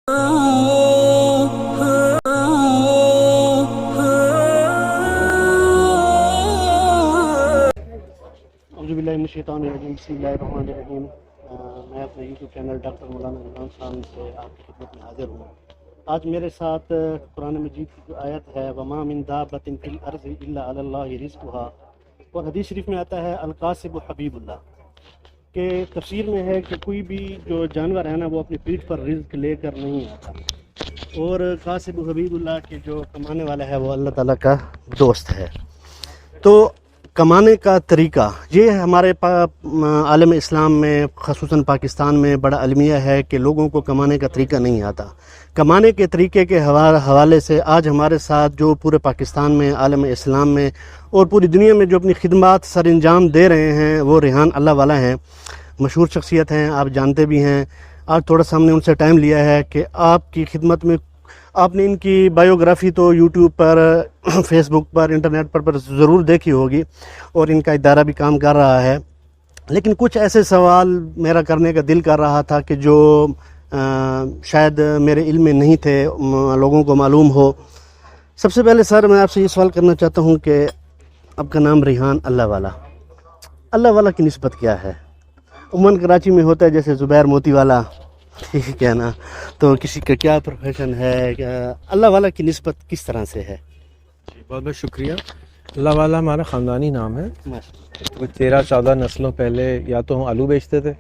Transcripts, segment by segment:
بسم اللہ الرحمن الرحیم۔ میں اپنے یوٹیوب چینل ڈاکٹر مولانا عمران خان سے آپ کی خدمت میں حاضر ہوں۔ آج میرے ساتھ قرآن مجید کی جو آیت ہے وَمَا مِن دَابَّةٍ فِي الْأَرْضِ إِلَّا عَلَى اللَّهِ رِزْقُهَا، اور حدیث شریف میں آتا ہے القاسب حبیب اللہ، کہ تفسیر میں ہے کہ کوئی بھی جو جانور ہے نا وہ اپنی پیٹھ پر رزق لے کر نہیں آتا، اور قاسب حبیب اللہ کے جو کمانے والا ہے وہ اللہ تعالیٰ کا دوست ہے۔ تو کمانے کا طریقہ یہ ہمارے عالم اسلام میں خصوصاً پاکستان میں بڑا المیہ ہے کہ لوگوں کو کمانے کا طریقہ نہیں آتا۔ کمانے کے طریقے کے حوالے سے آج ہمارے ساتھ جو پورے پاکستان میں عالم اسلام میں اور پوری دنیا میں جو اپنی خدمات سر انجام دے رہے ہیں وہ ریحان اللہ والا ہیں، مشہور شخصیت ہیں، آپ جانتے بھی ہیں۔ آج تھوڑا سا ہم نے ان سے ٹائم لیا ہے کہ آپ کی خدمت میں آپ نے ان کی بایوگرافی تو یوٹیوب پر، فیس بک پر، انٹرنیٹ پر ضرور دیکھی ہوگی، اور ان کا ادارہ بھی کام کر رہا ہے، لیکن کچھ ایسے سوال میرا کرنے کا دل کر رہا تھا کہ جو شاید میرے علم میں نہیں تھے، لوگوں کو معلوم ہو۔ سب سے پہلے سر میں آپ سے یہ سوال کرنا چاہتا ہوں کہ آپ کا نام ریحان اللہ والا کی نسبت کیا ہے؟ عموماً کراچی میں ہوتا ہے جیسے زبیر موتی والا، ٹھیک ہے نا، تو کسی کا کیا پروفیشن ہے، اللہ والا کی نسبت کس طرح سے ہے؟ جی بہت بہت شکریہ۔ اللہ والا ہمارا خاندانی نام ہے۔ کچھ 13-14 نسلوں پہلے یا تو ہم آلو بیچتے تھے،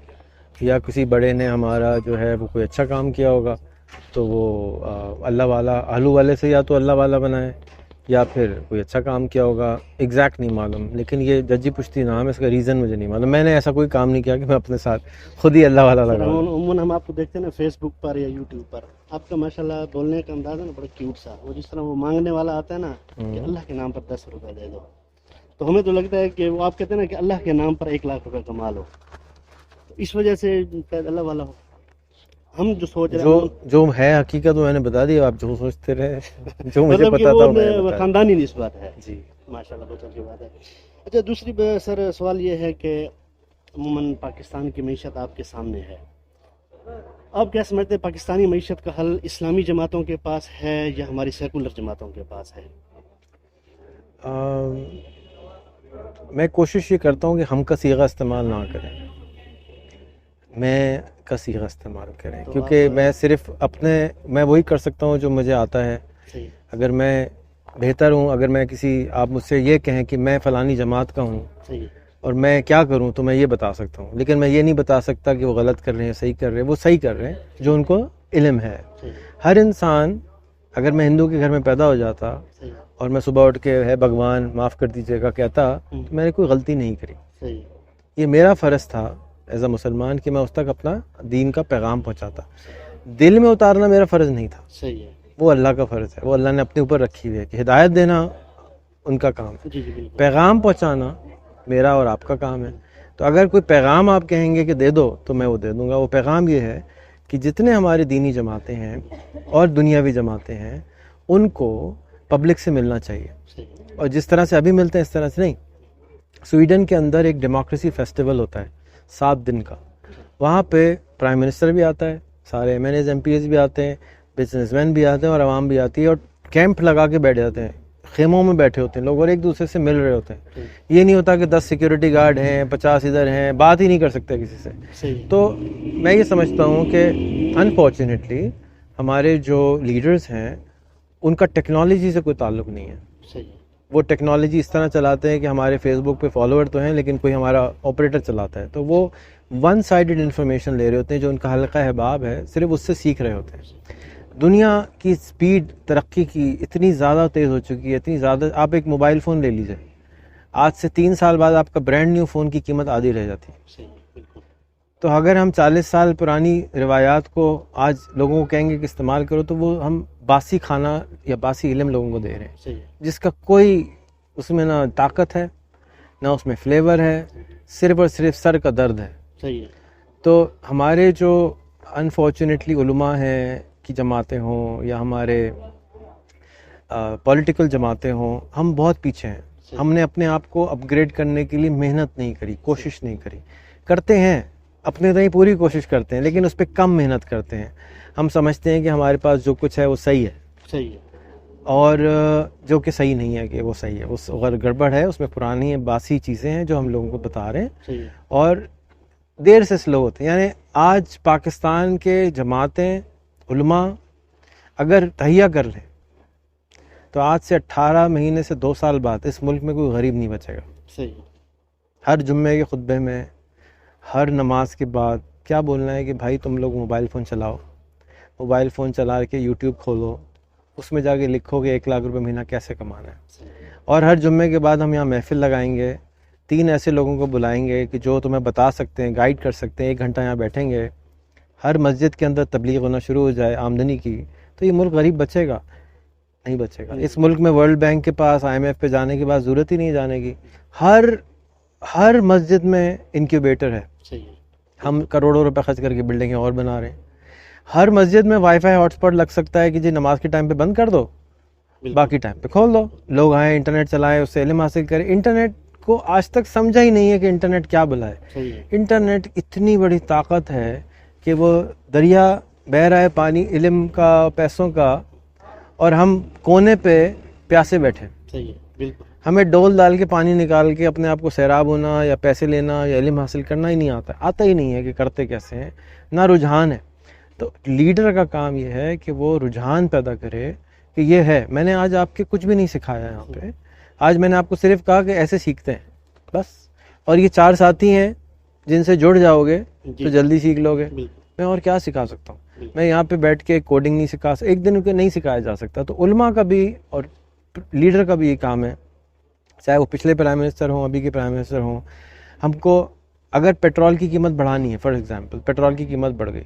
یا کسی بڑے نے ہمارا جو ہے وہ کوئی اچھا کام کیا ہوگا تو وہ اللہ والا، آلو والے سے یا تو اللہ والا بنائے یا پھر کوئی اچھا کام کیا ہوگا، ایگزیکٹ نہیں معلوم، لیکن یہ ججی پشتی نام ہے، اس کا ریزن مجھے نہیں معلوم۔ میں نے ایسا کوئی کام نہیں کیا کہ میں اپنے ساتھ خود ہی اللہ والا لگاؤں۔ عموماً ہم آپ کو دیکھتے ہیں نا فیس بک پر یا یوٹیوب پر، آپ کا ماشاءاللہ بولنے کا انداز ہے نا بڑا کیوٹ سا، وہ جس طرح وہ مانگنے والا آتا ہے نا کہ اللہ کے نام پر 10 روپے دے دو، تو ہمیں تو لگتا ہے کہ وہ آپ کہتے ہیں نا کہ اللہ کے نام پر 1 لاکھ روپے کما لو، تو اس وجہ سے شاید اللہ والا ہو۔ ہم جو سوچ رہے ہیں جو ہے حقیقت میں نے بتا دی، آپ جو سوچتے رہے، جو مجھے پتا تھا وہ خاندانی نسبت ہے۔ جی ماشاءاللہ بہت اچھی بات ہے۔ اچھا، دوسری سر سوال یہ ہے کہ عموماً پاکستان کی معیشت آپ کے سامنے ہے، آپ کیا سمجھتے ہیں پاکستانی معیشت کا حل اسلامی جماعتوں کے پاس ہے یا ہماری سیکولر جماعتوں کے پاس ہے؟ میں کوشش یہ کرتا ہوں کہ ہم کا صیغہ استعمال نہ کریں، میں کا صیغہ استعمال کریں، کیونکہ میں صرف میں وہی کر سکتا ہوں جو مجھے آتا ہے۔ اگر میں بہتر ہوں، اگر میں آپ مجھ سے یہ کہیں کہ میں فلانی جماعت کا ہوں اور میں کیا کروں تو میں یہ بتا سکتا ہوں، لیکن میں یہ نہیں بتا سکتا کہ وہ غلط کر رہے ہیں صحیح کر رہے ہیں۔ وہ صحیح کر رہے ہیں جو ان کو علم ہے۔ ہر انسان، اگر میں ہندو کے گھر میں پیدا ہو جاتا اور میں صبح اٹھ کے ہے بھگوان معاف کر دیجیے گا کہتا تو میں نے کوئی غلطی نہیں کری۔ یہ میرا فرض تھا ایز اے مسلمان کہ میں اس تک اپنا دین کا پیغام پہنچاتا۔ دل میں اتارنا میرا فرض نہیں تھا، وہ اللہ کا فرض ہے، وہ اللہ نے اپنے اوپر رکھی ہوئی ہے کہ ہدایت دینا ان کا کام ہے، پیغام پہنچانا میرا اور آپ کا کام ہے۔ تو اگر کوئی پیغام آپ کہیں گے کہ دے دو تو میں وہ دے دوں گا۔ وہ پیغام یہ ہے کہ جتنے ہمارے دینی جماعتیں ہیں اور دنیاوی جماعتیں ہیں ان کو پبلک سے ملنا چاہیے، اور جس طرح سے ابھی ملتے ہیں اس طرح سے نہیں۔ سویڈن کے اندر ایک ڈیموکریسی فیسٹیول ہوتا ہے 7 دن کا، وہاں پہ پرائم منسٹر بھی آتا ہے، سارے MNAs MPAs بھی آتے ہیں، بزنس مین بھی آتے ہیں اور عوام بھی آتی ہے، اور کیمپ لگا کے بیٹھ جاتے ہیں، خیموں میں بیٹھے ہوتے ہیں لوگ اور ایک دوسرے سے مل رہے ہوتے ہیں۔ یہ نہیں ہوتا کہ 10 سیکیورٹی گارڈ ہیں، 50 ادھر ہیں، بات ہی نہیں کر سکتے کسی سے۔ تو میں یہ سمجھتا ہوں کہ انفارچونیٹلی ہمارے جو لیڈرز ہیں ان کا ٹیکنالوجی سے کوئی تعلق نہیں ہے۔ وہ ٹیکنالوجی اس طرح چلاتے ہیں کہ ہمارے فیس بک پہ فالوور تو ہیں لیکن کوئی ہمارا آپریٹر چلاتا ہے، تو وہ ون سائیڈڈ انفارمیشن لے رہے ہوتے ہیں، جو ان کا حلقہ احباب ہے صرف اس سے سیکھ رہے ہوتے ہیں۔ دنیا کی سپیڈ ترقی کی اتنی زیادہ تیز ہو چکی ہے، اتنی زیادہ، آپ ایک موبائل فون لے لیجئے، آج سے 3 سال بعد آپ کا برانڈ نیو فون کی قیمت آدھی رہ جاتی ہے۔ تو اگر ہم 40 سال پرانی روایات کو آج لوگوں کو کہیں گے کہ استعمال کرو تو وہ ہم باسی کھانا یا باسی علم لوگوں کو دے رہے ہیں، جس کا کوئی اس میں نہ طاقت ہے نہ اس میں فلیور ہے، صرف اور صرف سر کا درد ہے۔ تو ہمارے جو انفارچونیٹلی علماء ہیں کی جماعتیں ہوں یا ہمارے پولیٹیکل جماعتیں ہوں، ہم بہت پیچھے ہیں۔ ہم نے اپنے آپ کو اپ گریڈ کرنے کے لیے محنت نہیں کری، کوشش نہیں کری، کرتے ہیں اپنے تئیں پوری کوشش کرتے ہیں لیکن اس پہ کم محنت کرتے ہیں. ہم سمجھتے ہیں کہ ہمارے پاس جو کچھ ہے وہ صحیح ہے اور جو کہ صحیح نہیں ہے کہ وہ صحیح ہے. اس اگر گڑبڑ ہے اس میں پرانی باسی چیزیں ہیں جو ہم لوگوں کو بتا رہے ہیں اور دیر سے سلو ہوتے ہیں. یعنی آج پاکستان کے جماعتیں علماء اگر تہیہ کر لیں تو آج سے 18 مہینے سے 2 سال بعد اس ملک میں کوئی غریب نہیں بچے گا. ہر جمعے کے خطبے میں ہر نماز کے بعد کیا بولنا ہے کہ بھائی تم لوگ موبائل فون چلاؤ, موبائل فون چلا کے یوٹیوب کھولو, اس میں جا کے لکھو کہ 1 لاکھ روپے مہینہ کیسے کمانا ہے. اور ہر جمعے کے بعد ہم یہاں محفل لگائیں گے, 3 ایسے لوگوں کو بلائیں گے کہ جو تمہیں بتا سکتے ہیں, گائیڈ کر سکتے ہیں. 1 گھنٹہ یہاں بیٹھیں گے, ہر مسجد کے اندر تبلیغ ہونا شروع ہو جائے آمدنی کی, تو یہ ملک غریب بچے گا نہیں بچے گا. اس ملک میں ورلڈ بینک کے پاس IMF پہ جانے کے بعد ضرورت ہی نہیں جانے کی. ہر مسجد میں انکیوبیٹر ہے. ہم کروڑوں روپے خرچ کر کے بلڈنگیں اور بنا رہے ہیں. ہر مسجد میں وائی فائی ہاٹ اسپاٹ لگ سکتا ہے کہ جی نماز کے ٹائم پہ بند کر دو, باقی ٹائم پہ کھول دو, لوگ آئیں انٹرنیٹ چلائیں, اس سے علم حاصل کریں. انٹرنیٹ کو آج تک سمجھا ہی نہیں ہے کہ انٹرنیٹ کیا بلا ہے. انٹرنیٹ اتنی بڑی طاقت ہے کہ وہ دریا بہہ رہا ہے پانی علم کا, پیسوں کا, اور ہم کونے پہ پیاسے بیٹھے. ہمیں ڈول ڈال کے پانی نکال کے اپنے آپ کو سیراب ہونا یا پیسے لینا یا علم حاصل کرنا ہی نہیں آتا ہی نہیں ہے کہ کرتے کیسے ہیں, نہ رجحان ہے. تو لیڈر کا کام یہ ہے کہ وہ رجحان پیدا کرے کہ یہ ہے. میں نے آج آپ کے کچھ بھی نہیں سکھایا یہاں پہ, آج میں نے آپ کو صرف کہا کہ ایسے سیکھتے ہیں بس, اور یہ 4 ساتھی ہیں جن سے جڑ جاؤ گے تو جلدی سیکھ لو گے. میں اور کیا سکھا سکتا ہوں؟ میں یہاں پہ بیٹھ کے کوڈنگ نہیں سکھا سکتا, ایک دن کے نہیں سکھایا جا سکتا. تو علماء کا بھی اور لیڈر کا بھی یہ کام ہے, چاہے وہ پچھلے پرائم منسٹر ہوں, ابھی کے پرائم منسٹر ہوں. ہم کو اگر پیٹرول کی قیمت بڑھانی ہے, فار ایگزامپل پیٹرول کی قیمت بڑھ گئی,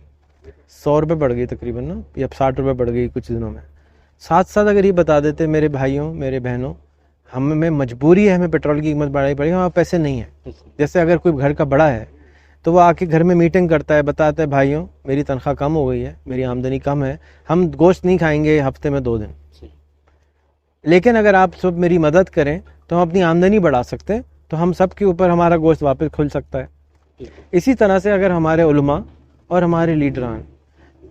100 روپے بڑھ گئی تقریباً نا, یا 60 روپے بڑھ گئی کچھ دنوں میں. ساتھ اگر یہ بتا دیتے میرے بھائیوں میرے بہنوں, ہمیں مجبوری ہے, ہمیں پیٹرول کی قیمت بڑھانی پڑے گی, ہمارے پیسے نہیں ہیں. جیسے اگر کوئی گھر کا بڑا ہے تو وہ آ کے گھر میں میٹنگ کرتا ہے, بتاتا ہے بھائیوں میری تنخواہ کم ہو گئی ہے, میری آمدنی کم ہے, ہم گوشت نہیں کھائیں گے ہفتے میں 2 دن. لیکن اگر آپ سب میری مدد کریں تو ہم اپنی آمدنی بڑھا سکتے ہیں, تو ہم سب کے اوپر ہمارا گوشت واپس کھل سکتا ہے. اسی طرح سے اگر ہمارے علماء اور ہمارے لیڈران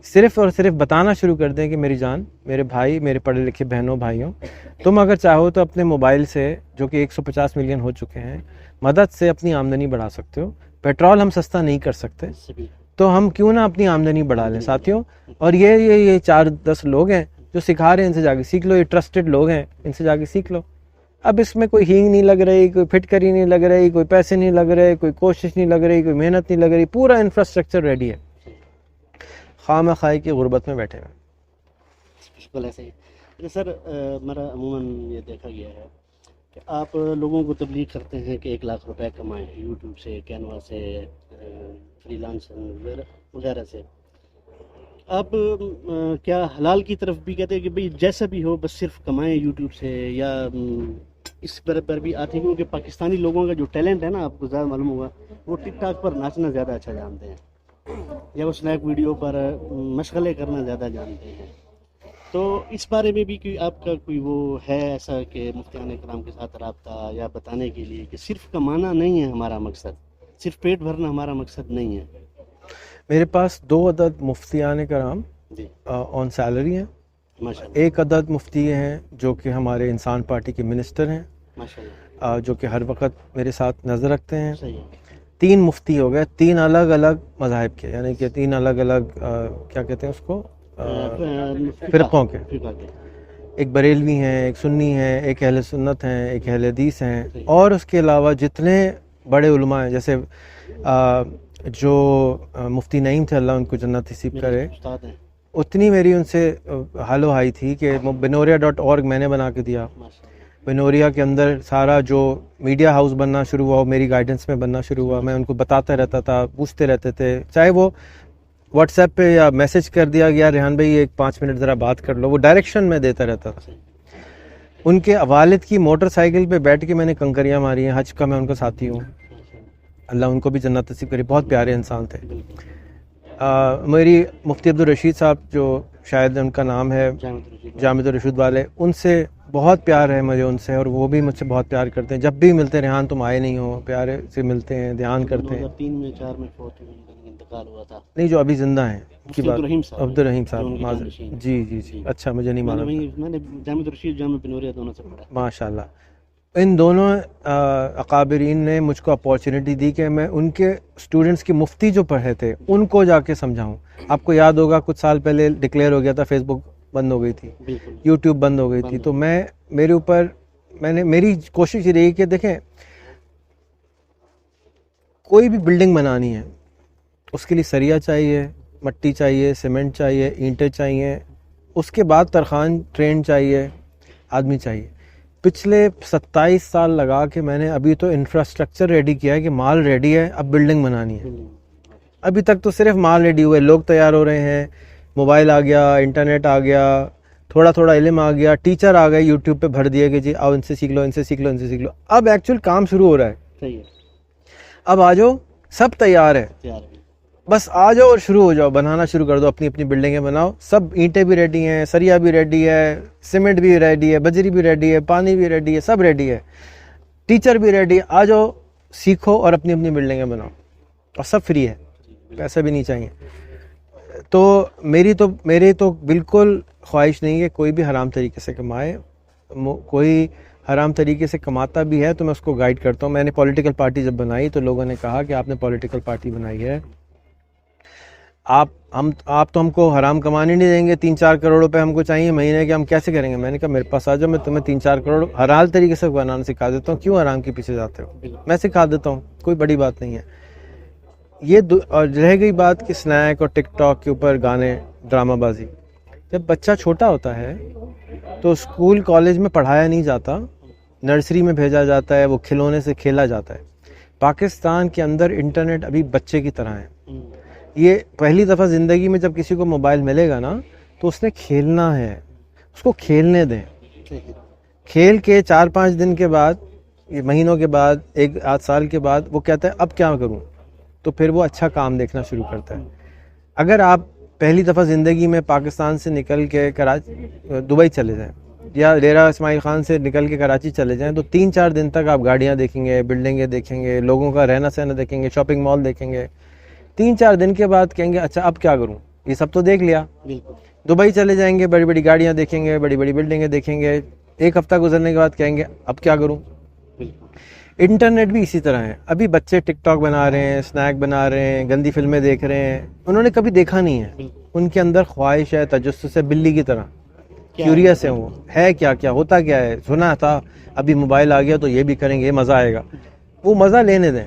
صرف اور صرف بتانا شروع کر دیں کہ میری جان, میرے بھائی, میرے پڑھے لکھے بہنوں بھائیوں, تم اگر چاہو تو اپنے موبائل سے جو کہ 150 ملین ہو چکے ہیں مدد سے اپنی آمدنی بڑھا سکتے ہو. پیٹرول ہم سستا نہیں کر سکتے تو ہم کیوں نہ اپنی آمدنی بڑھا لیں ساتھیوں. اور یہ 4-10 لوگ ہیں جو سکھا رہے ہیں, ان سے جا کے سیکھ لو. یہ ٹرسٹڈ لوگ ہیں, ان سے جا کے سیکھ لو. اب اس میں کوئی ہینگ نہیں لگ رہی, کوئی پھٹکری نہیں لگ رہی, کوئی پیسے نہیں لگ رہے, کوئی کوشش نہیں لگ رہی, کوئی محنت نہیں لگ رہی, پورا انفراسٹرکچر ریڈی ہے. خواہ خواہ کی غربت میں بیٹھے ہوئے. بالکل ایسے ہی سر, میرا عموماً یہ دیکھا گیا ہے کہ آپ لوگوں کو تبلیغ کرتے ہیں کہ 1 لاکھ روپے کمائیں یوٹیوب سے, کینوا سے, فری لانسنگ وغیرہ سے. آپ کیا حلال کی طرف بھی کہتے ہیں کہ بھئی جیسا بھی ہو بس صرف کمائیں یوٹیوب سے, یا اس پر بھی آتے ہیں کیونکہ پاکستانی لوگوں کا جو ٹیلنٹ ہے نا, آپ کو زیادہ معلوم ہوگا, وہ ٹک ٹاک پر ناچنا زیادہ اچھا جانتے ہیں, یا وہ اسنیپ ویڈیو پر مشغلے کرنا زیادہ جانتے ہیں. تو اس بارے میں بھی کوئی آپ کا کوئی وہ ہے ایسا کہ مفتیان کرام کے ساتھ رابطہ, یا بتانے کے لیے کہ صرف کمانا نہیں ہے ہمارا مقصد, صرف پیٹ بھرنا ہمارا مقصد نہیں ہے؟ میرے پاس 2 عدد مفتیان کرام آن سیلری ہیں. 1 عدد مفتی ہیں جو کہ ہمارے انسان پارٹی کے منسٹر ہیں, جو کہ ہر وقت میرے ساتھ نظر رکھتے ہیں. 3 مفتی ہو گئے, 3 الگ الگ مذاہب کے, یعنی کہ 3 الگ الگ کیا کہتے ہیں اس کو, فرقوں کے. ایک بریلوی ہیں, ایک سنی ہیں, ایک اہل سنت ہیں, ایک اہل حدیث ہیں. اور اس کے علاوہ جتنے بڑے علماء ہیں, جیسے جو مفتی نعیم تھے اللہ ان کو جنت نصیب کرے, اتنی میری ان سے حال و ہائی تھی کہ benoria.org میں نے بنا کے دیا. بنوریا کے اندر سارا جو میڈیا ہاؤس بننا شروع ہوا, میری گائیڈنس میں بننا شروع ہوا. میں ان کو بتاتا رہتا تھا, پوچھتے رہتے تھے, چاہے وہ واٹس ایپ پہ یا میسج کر دیا گیا ریحان بھائی ایک 5 منٹ ذرا بات کر لو, وہ ڈائریکشن میں دیتا رہتا تھا. ان کے والد کی موٹر سائیکل پہ بیٹھ کے میں نے کنکریاں ماری ہیں. حج کا میں ان کا ساتھی ہوں, اللہ ان کو بھی جنت نصیب کرے, بہت پیارے انسان تھے. میری مفتی عبدالرشید صاحب جو شاید ان کا نام ہے جامع الرشود والے, ان سے بہت پیار ہے مجھے ان سے, اور وہ بھی مجھ سے بہت پیار کرتے ہیں. جب بھی ملتے ہیں, ریحان تم آئے نہیں ہو, پیارے سے ملتے ہیں, دھیان کرتے ہیں. 2003 میں 4 میں فوت ہوئے. انتقال ہوا تھا. نہیں جو ابھی زندہ ہیں کی بات. عبدالرحیم صاحب. عبدالرحیم صاحب. جی جی جی. اچھا مجھے نہیں معلوم. میں نے جامعہ الرشید جامعہ بنوریا دونوں سے پڑھا. ماشاء اللہ. ان دونوں اکابرین نے مجھ کو اپارچونیٹی دی کہ میں ان کے اسٹوڈنٹس کی مفتی جو پڑھے تھے ان کو جا کے سمجھاؤں. آپ کو یاد ہوگا کچھ سال پہلے ڈکلیئر ہو گیا تھا فیس بک بند ہو گئی تھی, یوٹیوب بند ہو گئی تھی, تو میری کوشش یہ رہی کہ دیکھیں کوئی بھی بلڈنگ بنانی ہے اس کے لیے سریا چاہیے, مٹی چاہیے, سیمنٹ چاہیے, اینٹیں چاہیے, اس کے بعد ترخان ٹرین چاہیے, آدمی چاہیے. پچھلے 27 سال لگا کے میں نے ابھی تو انفراسٹرکچر ریڈی کیا ہے کہ مال ریڈی ہے, اب بلڈنگ بنانی ہے. ابھی تک تو صرف مال ریڈی ہوئے, لوگ تیار ہو رہے ہیں, موبائل آ گیا, انٹرنیٹ آ گیا, تھوڑا تھوڑا علم آ گیا, ٹیچر آ گئے یوٹیوب پہ بھر دیے کہ جی آؤ ان سے سیکھ لو, ان سے سیکھ لو, ان سے سیکھ لو. اب ایکچوئل کام شروع ہو رہا ہے. اب آ جاؤ, سب تیار ہے, بس آ جاؤ اور شروع ہو جاؤ, بنانا شروع کر دو, اپنی اپنی بلڈنگیں بناؤ. سب اینٹیں بھی ریڈی ہیں, سریا بھی ریڈی ہے, سیمنٹ بھی ریڈی ہے, بجری بھی ریڈی ہے, پانی بھی ریڈی ہے, سب ریڈی ہے, ٹیچر بھی ریڈی ہے. آ جاؤ سیکھو اور اپنی اپنی بلڈنگیں بناؤ, اور سب فری ہے, پیسے بھی نہیں چاہیے. تو میری تو بالکل خواہش نہیں ہے کوئی بھی حرام طریقے سے کمائے. کوئی حرام طریقے سے کماتا بھی ہے تو میں اس کو گائیڈ کرتا ہوں. میں نے پولیٹیکل پارٹی جب بنائی تو لوگوں نے کہا کہ آپ نے پولیٹیکل پارٹی بنائی ہے, آپ تو ہم کو حرام کمانے نہیں دیں گے, 3-4 کروڑ روپے ہم کو چاہیے مہینے کے, ہم کیسے کریں گے؟ میں نے کہا میرے پاس آ جاؤ, میں تمہیں 3-4 کروڑ حلال طریقے سے بنانا سکھا دیتا ہوں. کیوں حرام کے پیچھے جاتے ہو؟ میں سکھا دیتا ہوں, کوئی بڑی بات نہیں ہے یہ. اور رہ گئی بات کہ اسنیک اور ٹک ٹاک کے اوپر گانے, ڈرامہ بازی, جب بچہ چھوٹا ہوتا ہے تو اسکول کالج میں پڑھایا نہیں جاتا, نرسری میں بھیجا جاتا ہے, وہ کھلونے سے کھیلا جاتا ہے. پاکستان کے اندر انٹرنیٹ ابھی بچے کی طرح ہے. یہ پہلی دفعہ زندگی میں جب کسی کو موبائل ملے گا نا تو اس نے کھیلنا ہے, اس کو کھیلنے دیں. کھیل کے 4-5 دن کے بعد, مہینوں کے بعد, 1-8 سال کے بعد وہ کہتا ہے اب کیا کروں, تو پھر وہ اچھا کام دیکھنا شروع کرتا ہے. اگر آپ پہلی دفعہ زندگی میں پاکستان سے نکل کے دبئی چلے جائیں یا ڈیرہ اسماعیل خان سے نکل کے کراچی چلے جائیں تو 3-4 دن تک آپ گاڑیاں دیکھیں گے, بلڈنگیں دیکھیں گے, لوگوں کا رہنا سہنا دیکھیں گے, شاپنگ مال دیکھیں گے. 3-4 دن کے بعد کہیں گے اچھا اب کیا کروں, یہ سب تو دیکھ لیا. دبئی چلے جائیں گے, بڑی بڑی گاڑیاں دیکھیں گے, بڑی بڑی بلڈنگیں دیکھیں گے. 1 ہفتہ گزرنے کے بعد کہیں گے اب کیا کروں. انٹرنیٹ بھی اسی طرح ہے. ابھی بچے ٹک ٹاک بنا رہے ہیں, اسنیک بنا رہے ہیں, گندی فلمیں دیکھ رہے ہیں, انہوں نے کبھی دیکھا نہیں ہے. ان کے اندر خواہش ہے, تجسس ہے, بلی کی طرح کیوریس ہے. وہ ہے کیا ہوتا کیا ہے, سنا تھا, ابھی موبائل آ گیا تو یہ بھی کریں گے, یہ مزہ آئے گا. وہ مزہ لینے دیں,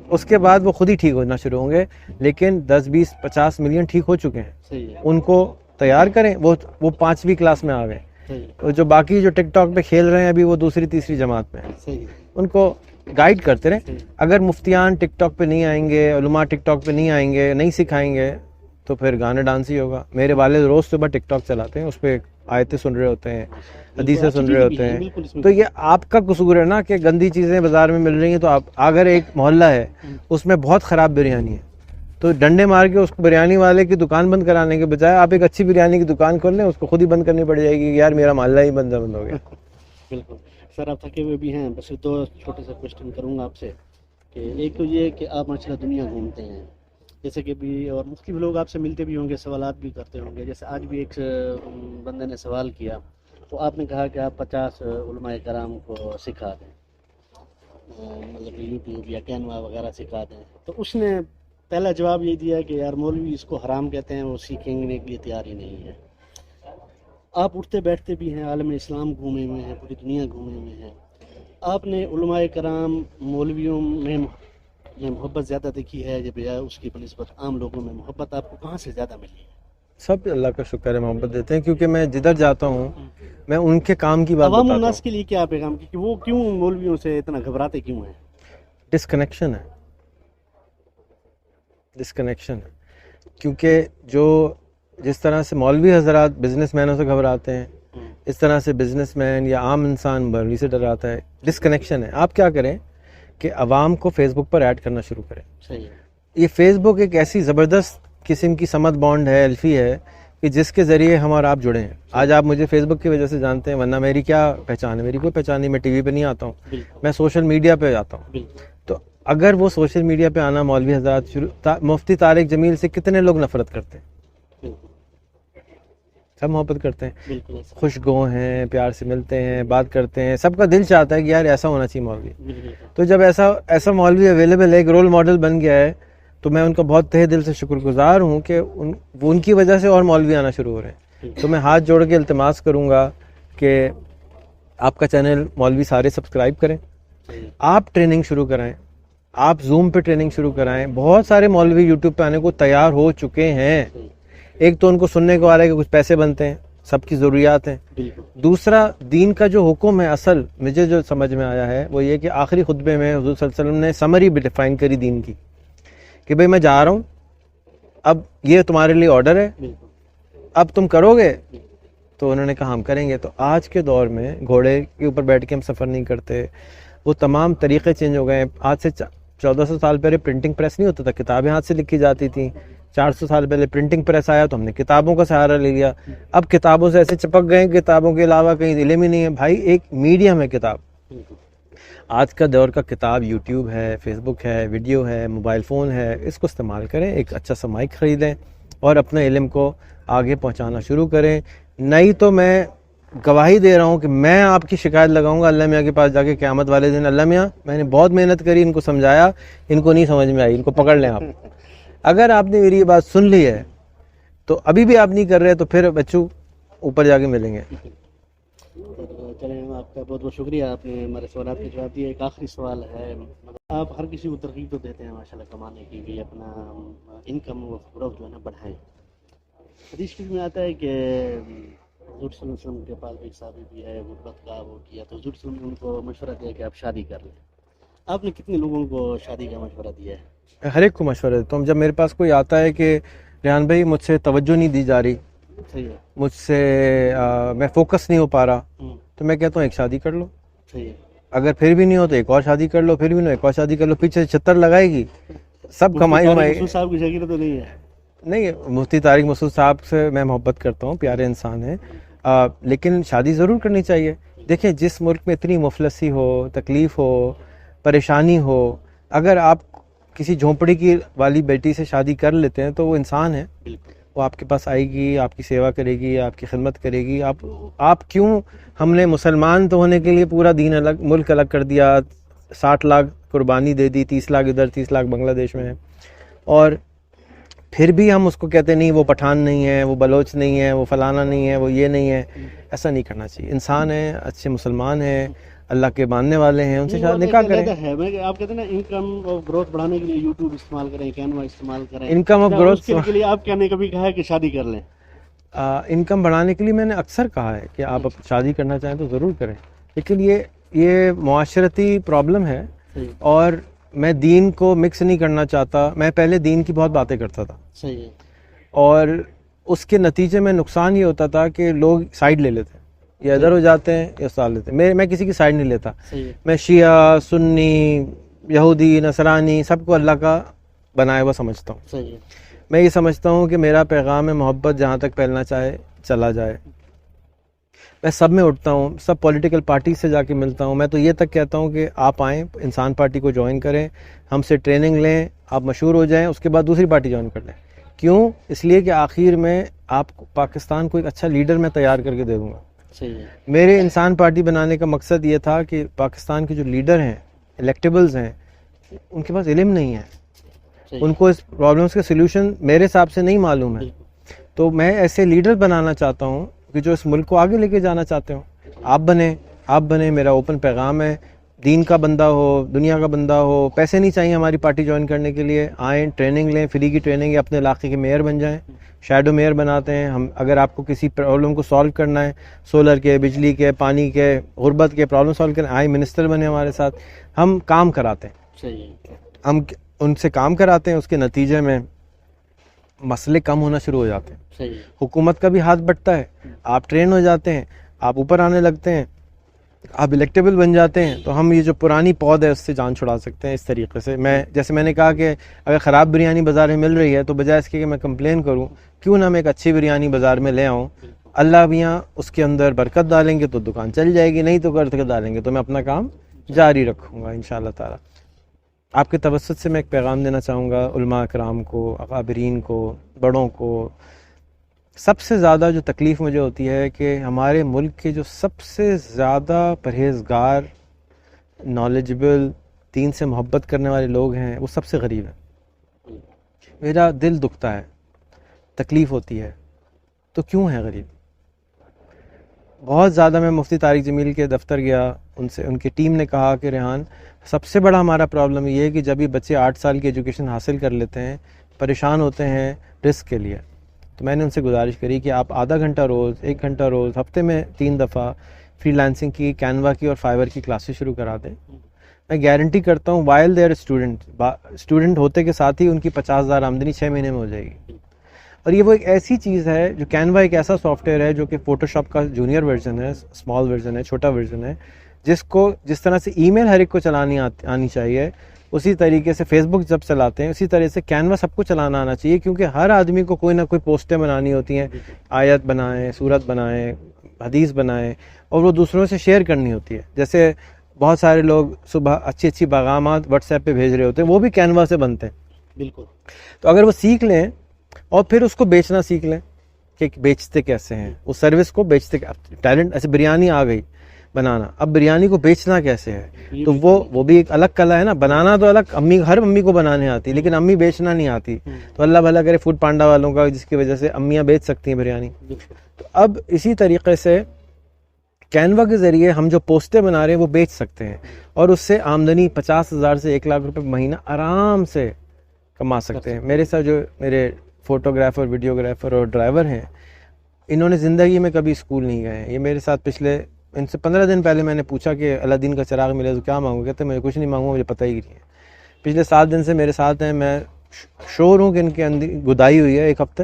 اس کے بعد وہ خود ہی ٹھیک ہونا شروع ہوں گے. لیکن 10-20-50 ملین ٹھیک ہو چکے ہیں, ان کو تیار کریں. وہ 5ویں کلاس میں آ گئے. جو باقی جو ٹک ٹاک پہ کھیل رہے ہیں ابھی وہ 2ری-3ری جماعت میں ہیں, ان کو گائیڈ کرتے رہیں. اگر مفتیان ٹک ٹاک پہ نہیں آئیں گے, علماء ٹک ٹاک پہ نہیں آئیں گے, نہیں سکھائیں گے تو پھر گانا ڈانس ہی ہوگا. میرے والد روز صبح ٹک ٹاک چلاتے ہیں, اس پہ آیتیں سن رہے ہوتے ہیں, حدیثیں سن رہے ہوتے ہیں. تو یہ آپ کا قصور ہے نا کہ گندی چیزیں بازار میں مل رہی ہیں. تو آپ اگر ایک محلہ ہے اس میں بہت خراب بریانی ہے تو ڈنڈے مار کے اس کو بریانی والے کی دکان بند کرانے کے بجائے آپ ایک اچھی بریانی کی دکان کھول لیں, اس کو خود ہی بند کرنی پڑ جائے گی کہ یار میرا محلہ ہی بند ہو گیا. بالکل سر, آپ تھکے ہوئے بھی ہیں, بس 2 چھوٹے سے کوشچن کروں گا آپ سے. کہ ایک تو یہ کہ آپ ماشاء اللہ دنیا گھومتے ہیں, جیسے کہ بھی اور مختلف لوگ آپ سے ملتے بھی ہوں گے, سوالات بھی کرتے ہوں گے. جیسے آج بھی ایک بندے نے سوال کیا تو آپ نے کہا کہ آپ 50 علماء کرام کو سکھا دیں, مطلب یوٹیوب یا کینوا وغیرہ سکھا دیں. تو اس نے پہلا جواب یہ دیا کہ یار مولوی اس کو حرام کہتے ہیں, وہ سیکھنے کے لیے تیار ہی نہیں ہے. آپ اٹھتے بیٹھتے بھی ہیں, عالم اسلام گھومے ہوئے ہیں, پوری دنیا گھومے ہوئے ہیں. آپ نے علماء کرام مولویوں میں محبت زیادہ دیکھی ہے یا بجائے اس کی بنسبت عام لوگوں میں محبت آپ کو کہاں سے زیادہ ملی ہے؟ سب اللہ کا شکر ہے محبت دیتے ہیں, کیونکہ میں جدھر جاتا ہوں میں ان کے کام کی بات بتاتا ہوں. عوام الناس کے لیے کیا پیغام کہ وہ کیوں مولویوں سے اتنا گھبراتے کیوں ہیں؟ ڈسکنیکشن ہے, ڈسکنیکشن ہے. کیونکہ جس طرح سے مولوی حضرات بزنس مینوں سے گھبراتے ہیں, اس طرح سے بزنس مین یا عام انسان مولوی سے ڈراتا ہے. ڈسکنیکشن ہے. آپ کیا کریں کہ عوام کو فیس بک پر ایڈ کرنا شروع کریں. صحیح. یہ فیس بک ایک ایسی زبردست قسم کی سمت بانڈ ہے, الفی ہے, کہ جس کے ذریعے ہم اور آپ جڑے ہیں. آج آپ مجھے فیس بک کی وجہ سے جانتے ہیں, ورنہ میری کیا پہچان ہے؟ میری کوئی پہچان نہیں. میں ٹی وی پہ نہیں آتا ہوں, میں سوشل میڈیا پہ آتا ہوں. تو اگر وہ سوشل میڈیا پہ آنا مولوی حضرات مفتی طارق جمیل سے کتنے لوگ نفرت کرتے ہیں؟ سب محبت کرتے ہیں، خوشگو ہیں، پیار سے ملتے ہیں، بات کرتے ہیں، سب کا دل چاہتا ہے کہ یار ایسا ہونا چاہیے مولوی. تو جب ایسا مولوی اویلیبل ہے، ایک رول ماڈل بن گیا ہے، تو میں ان کا بہت تہ دل سے شکر گزار ہوں کہ ان کی وجہ سے اور مولوی آنا شروع ہو رہے ہیں. تو میں ہاتھ جوڑ کے التماس کروں گا کہ آپ کا چینل مولوی سارے سبسکرائب کریں، آپ ٹریننگ شروع کرائیں، آپ زوم پہ ٹریننگ شروع کرائیں. بہت سارے مولوی یوٹیوب پہ آنے کو تیار ہو چکے ہیں. ایک تو ان کو سننے کو آ رہا ہے کہ کچھ پیسے بنتے ہیں، سب کی ضروریات ہیں. دوسرا، دین کا جو حکم ہے، اصل مجھے جو سمجھ میں آیا ہے وہ یہ کہ آخری خطبے میں حضور صلی اللہ علیہ وسلم نے سمری بھی ڈیفائن کری دین کی کہ بھئی میں جا رہا ہوں، اب یہ تمہارے لیے آرڈر ہے، اب تم کرو گے؟ تو انہوں نے کہا ہم کریں گے. تو آج کے دور میں گھوڑے کے اوپر بیٹھ کے ہم سفر نہیں کرتے، وہ تمام طریقے چینج ہو گئے ہیں. آج سے 1400 سال پہلے پرنٹنگ پریس نہیں ہوتا تھا، کتابیں ہاتھ سے لکھی جاتی تھیں. 400 سال پہلے پرنٹنگ پریس آیا تو ہم نے کتابوں کا سہارا لے لیا. اب کتابوں سے ایسے چپک گئے، کتابوں کے علاوہ کہیں علم ہی نہیں ہے. بھائی ایک میڈیم ہے کتاب. آج کا دور کا کتاب یوٹیوب ہے، فیس بک ہے، ویڈیو ہے، موبائل فون ہے. اس کو استعمال کریں، ایک اچھا سا مائک خریدیں اور اپنے علم کو آگے پہنچانا شروع کریں. نہیں تو میں گواہی دے رہا ہوں کہ میں آپ کی شکایت لگاؤں گا اللہ میاں کے پاس جا کے قیامت والے دن. اللہ میاں میں نے بہت محنت کری، ان کو سمجھایا، ان کو نہیں سمجھ میں آئی، ان کو پکڑ لیں آپ. اگر آپ نے میری یہ بات سن لی ہے تو ابھی بھی آپ نہیں کر رہے تو پھر بچوں اوپر جا کے ملیں گے. چلیں، آپ کا بہت بہت شکریہ، آپ نے ہمارے سوالات کے جواب دیے. ایک آخری سوال ہے، آپ ہر کسی کو ترغیب تو دیتے ہیں ماشاءاللہ کمانے کی بھی، اپنا انکم و گروتھ جو ہے نا بڑھائیں. حدیث شریف میں آتا ہے کہ حضور صلی اللہ علیہ وسلم کے پاس ایک صحابی بھی ہے، غربت کا وہ کیا تو حضور صلی اللہ علیہ وسلم نے ان کو مشورہ دیا کہ آپ شادی کر لیں. آپ نے کتنے لوگوں کو شادی کا مشورہ دیا ہے؟ ہر ایک کو مشورہ دیتا ہوں. جب میرے پاس کوئی آتا ہے کہ ریحان بھائی مجھ سے توجہ نہیں دی جا رہی، صحیح ہے، مجھ سے میں فوکس نہیں ہو پا رہا، تو میں کہتا ہوں ایک شادی کر لو. صحیح ہے. اگر پھر بھی نہیں ہو تو ایک اور شادی کر لو، پھر بھی نہیں ہو ایک اور شادی کر لو. پیچھے 76 لگائے گی، سب کمائی مسعود صاحب کی شاگرد تو نہیں ہے؟ نہیں، مفتی طارق مسعود صاحب سے میں محبت کرتا ہوں، پیارے انسان ہیں، لیکن شادی ضرور کرنی چاہیے. دیکھیں جس ملک میں اتنی مفلسی ہو، تکلیف ہو، پریشانی ہو، اگر آپ کسی جھونپڑی کی والی بیٹی سے شادی کر لیتے ہیں تو وہ انسان ہے، وہ آپ کے پاس آئے گی، آپ کی سیوا کرے گی، آپ کی خدمت کرے گی. آپ کیوں، ہم نے مسلمان تو ہونے کے لیے پورا دین الگ، ملک الگ کر دیا، 60 لاکھ قربانی دے دی، 30 لاکھ ادھر، 30 لاکھ بنگلہ دیش میں ہے، اور پھر بھی ہم اس کو کہتے نہیں وہ پٹھان نہیں ہے، وہ بلوچ نہیں ہے، وہ فلانا نہیں ہے، وہ یہ نہیں ہے. ایسا نہیں کرنا چاہیے. انسان ہیں، اچھے مسلمان ہیں، اللہ کے ماننے والے ہیں، ان سے نکاح کریں. آپ کہتے ہیں نا انکم اور گروتھ بڑھانے کے لیے یوٹیوب استعمال کریں، کینوا استعمال کریں. انکم اور گروتھ کے لیے آپ کیا نے کبھی کہا ہے کہ شادی کر لیں؟ انکم بڑھانے کے لیے میں نے اکثر کہا ہے کہ آپ شادی کرنا چاہیں تو ضرور کریں، لیکن یہ معاشرتی پرابلم ہے اور میں دین کو مکس نہیں کرنا چاہتا. میں پہلے دین کی بہت باتیں کرتا تھا، صحیح ہے، اور اس کے نتیجے میں نقصان یہ ہوتا تھا کہ لوگ سائیڈ لے لیتے ہیں، یا ادھر ہو جاتے ہیں یا ساتھ لیتے ہیں. میں کسی کی سائیڈ نہیں لیتا. میں شیعہ، سنی، یہودی، نصرانی سب کو اللہ کا بنایا ہوا سمجھتا ہوں. صحیح ہے. میں یہ سمجھتا ہوں کہ میرا پیغام محبت جہاں تک پھیلنا چاہے چلا جائے. میں سب میں اٹھتا ہوں، سب پولیٹیکل پارٹی سے جا کے ملتا ہوں. میں تو یہ تک کہتا ہوں کہ آپ آئیں، انسان پارٹی کو جوائن کریں، ہم سے ٹریننگ لیں، آپ مشہور ہو جائیں، اس کے بعد دوسری پارٹی جوائن کر لیں. کیوں؟ اس لیے کہ آخر میں آپ پاکستان کو ایک اچھا لیڈر میں تیار کر کے دے دوں گا. صحیح ہے. میرے انسان پارٹی بنانے کا مقصد یہ تھا کہ پاکستان کے جو لیڈر ہیں، الیکٹیبلز ہیں، ان کے پاس علم نہیں ہے، ان کو اس پرابلمس کے سلوشن میرے حساب سے نہیں معلوم ہے. تو میں ایسے لیڈر بنانا چاہتا ہوں کہ جو اس ملک کو آگے لے کے جانا چاہتے ہوں. آپ بنیں. میرا اوپن پیغام ہے. دین کا بندہ ہو، دنیا کا بندہ ہو، پیسے نہیں چاہیے ہماری پارٹی جوائن کرنے کے لیے. آئیں، ٹریننگ لیں، فری کی ٹریننگ ہے، اپنے علاقے کے میئر بن جائیں، شیڈو میئر بناتے ہیں ہم. اگر آپ کو کسی پرابلم کو سالو کرنا ہے، سولر کے، بجلی کے، پانی کے، غربت کے پرابلم سالو کریں، آئیں منسٹر بنے ہمارے ساتھ. ہم کام کراتے ہیں. صحیح ہے. ہم ان سے کام کراتے ہیں، اس کے نتیجے میں مسئلے کم ہونا شروع ہو جاتے ہیں. صحیح. حکومت کا بھی ہاتھ بٹتا ہے، آپ ٹرین ہو جاتے ہیں، آپ اوپر آنے لگتے ہیں، آپ الیکٹیبل بن جاتے ہیں. تو ہم یہ جو پرانی پود ہے اس سے جان چھڑا سکتے ہیں اس طریقے سے. جیسے میں نے کہا کہ اگر خراب بریانی بازار میں مل رہی ہے تو بجائے اس کے کہ میں کمپلین کروں، کیوں نہ میں ایک اچھی بریانی بازار میں لے آؤں. اللہ بھی یہاں اس کے اندر برکت ڈالیں گے تو دکان چل جائے گی، نہیں تو برکت ڈالیں گے تو میں اپنا کام جاری رکھوں گا انشاءاللہ تعالی. آپ کے توسط سے میں ایک پیغام دینا چاہوں گا علماء اکرام کو، اکابرین کو، بڑوں کو. سب سے زیادہ جو تکلیف مجھے ہوتی ہے کہ ہمارے ملک کے جو سب سے زیادہ پرہیزگار، نالجبل، دین سے محبت کرنے والے لوگ ہیں وہ سب سے غریب ہیں. میرا دل دکھتا ہے، تکلیف ہوتی ہے. تو کیوں ہے غریب؟ بہت زیادہ میں مفتی طارق جمیل کے دفتر گیا، ان کی ٹیم نے کہا کہ ریحان سب سے بڑا ہمارا پرابلم یہ ہے کہ جب یہ بچے 8 سال کی ایجوکیشن حاصل کر لیتے ہیں پریشان ہوتے ہیں رزق کے لیے. تو میں نے ان سے گزارش کری کہ آپ آدھا گھنٹہ روز، 1 گھنٹہ روز، ہفتے میں 3 دفعہ فری لانسنگ کی، کینوا کی اور فائبر کی کلاسز شروع کرا دیں. میں گارنٹی کرتا ہوں وائل دے آر اسٹوڈنٹ ہوتے کے ساتھ ہی ان کی 50,000 آمدنی 6 مہینے میں ہو جائے گی. اور یہ وہ ایک ایسی چیز ہے جو کینوا ایک ایسا سافٹ ویئر ہے جو کہ فوٹو شاپ کا جونیئر ورژن ہے، اسمال ورژن ہے، چھوٹا ورژن ہے، جس طرح سے ای میل ہر ایک کو چلانی آنی چاہیے، اسی طریقے سے فیس بک جب چلاتے ہیں اسی طرح سے کینوا سب کو چلانا آنا چاہیے. کیونکہ ہر آدمی کو کوئی نہ کوئی پوسٹیں بنانی ہوتی ہیں، آیت بنائیں، سورت بنائیں، حدیث بنائیں، اور وہ دوسروں سے شیئر کرنی ہوتی ہے. جیسے بہت سارے لوگ صبح اچھی اچھی پیغامات واٹس ایپ پہ بھیج رہے ہوتے ہیں، وہ بھی کینوا سے بنتے ہیں. بالکل. تو اگر وہ سیکھ لیں اور پھر اس کو بیچنا سیکھ لیں کہ بیچتے کیسے ہیں، اس سروس کو بیچتے، ٹیلنٹ ایسے بریانی آ گئی بنانا، اب بریانی کو بیچنا کیسے ہے، تو وہ بھی ایک الگ کلا ہے نا. بنانا تو الگ، ہر امی کو بنانے آتی، لیکن امی بیچنا نہیں آتی. تو اللہ بھلا کرے فوڈ پانڈا والوں کا، جس کی وجہ سے امیاں بیچ سکتی ہیں بریانی. تو اب اسی طریقے سے کینوا کے ذریعے ہم جو پوسٹیں بنا رہے ہیں وہ بیچ سکتے ہیں، اور اس سے آمدنی 50,000 سے 1 لاکھ روپے مہینہ آرام سے کما سکتے ہیں. میرے ساتھ جو میرے فوٹوگرافر، ویڈیوگرافر اور ڈرائیور ہیں، انہوں نے زندگی میں کبھی اسکول نہیں گئے ہیں. یہ میرے ساتھ ان سے 15 دن پہلے میں نے پوچھا کہ اللہ دین کا چراغ ملے تو کیا مانگو؟ کہتے میں کچھ نہیں مانگوں، مجھے پتہ ہی نہیں ہے. پچھلے 7 دن سے میرے ساتھ ہیں. میں شور ہوں کہ ان کے اندر گدائی ہوئی ہے 1 ہفتے،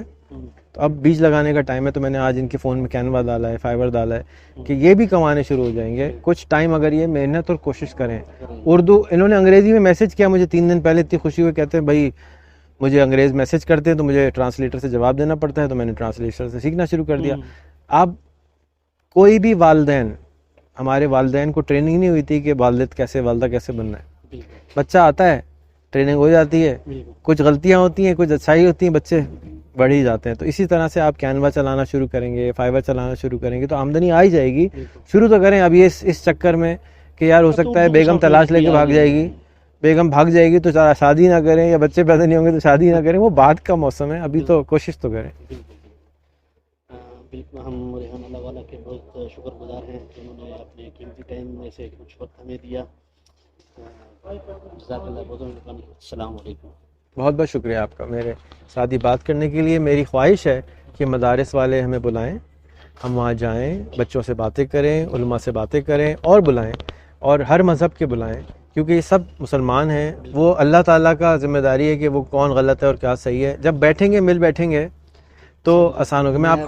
تو اب بیج لگانے کا ٹائم ہے. تو میں نے آج ان کے فون میں کینوا ڈالا ہے، فائبر ڈالا ہے کہ یہ بھی کمانے شروع ہو جائیں گے. کچھ ٹائم اگر یہ محنت اور کوشش کریں. اردو انہوں نے انگریزی میں میسج کیا مجھے 3 دن پہلے، اتنی خوشی ہوئی. کہتے ہیں بھائی مجھے انگریز میسج کرتے ہیں تو مجھے ٹرانسلیٹر سے جواب دینا پڑتا ہے، تو میں نے ٹرانسلیٹر سے سیکھنا شروع کر دیا. اب کوئی بھی والدین، ہمارے والدین کو ٹریننگ نہیں ہوئی تھی کہ والدہ کیسے بننا ہے. بچہ آتا ہے، ٹریننگ ہو جاتی ہے، کچھ غلطیاں ہوتی ہیں، کچھ اچھائی ہوتی ہیں، بچے بڑھ ہی جاتے ہیں. تو اسی طرح سے آپ کینوا چلانا شروع کریں گے، فائبر چلانا شروع کریں گے تو آمدنی آ ہی جائے گی. شروع تو کریں. اب یہ اس چکر میں کہ یار ہو سکتا ہے بیگم تلاش لے کے بھاگ جائے گی، بیگم بھاگ جائے گی تو شادی نہ کریں، یا بچے پیدا نہیں ہوں گے تو شادی نہ کریں. وہ بعد کا موسم ہے، ابھی تو کوشش تو کریں. بالکل. ہم ریحان اللہ والا کے بہت شکر گزار ہیں کہ انہوں نے اپنے قیمتی ٹائم میں سے کچھ وقت ہمیں دیا. جزاک اللہ. بہت السلام علیکم. بہت بہت شکریہ آپ کا میرے ساتھ یہ بات کرنے کے لیے. میری خواہش ہے کہ مدارس والے ہمیں بلائیں، ہم وہاں جائیں، بچوں سے باتیں کریں، علماء سے باتیں کریں، اور بلائیں، اور ہر مذہب کے بلائیں، کیونکہ یہ سب مسلمان ہیں. وہ اللہ تعالیٰ کا ذمہ داری ہے کہ وہ کون غلط ہے اور کیا صحیح ہے. جب بیٹھیں گے، مل بیٹھیں گے تو آسان ہوگا. میں آپ کو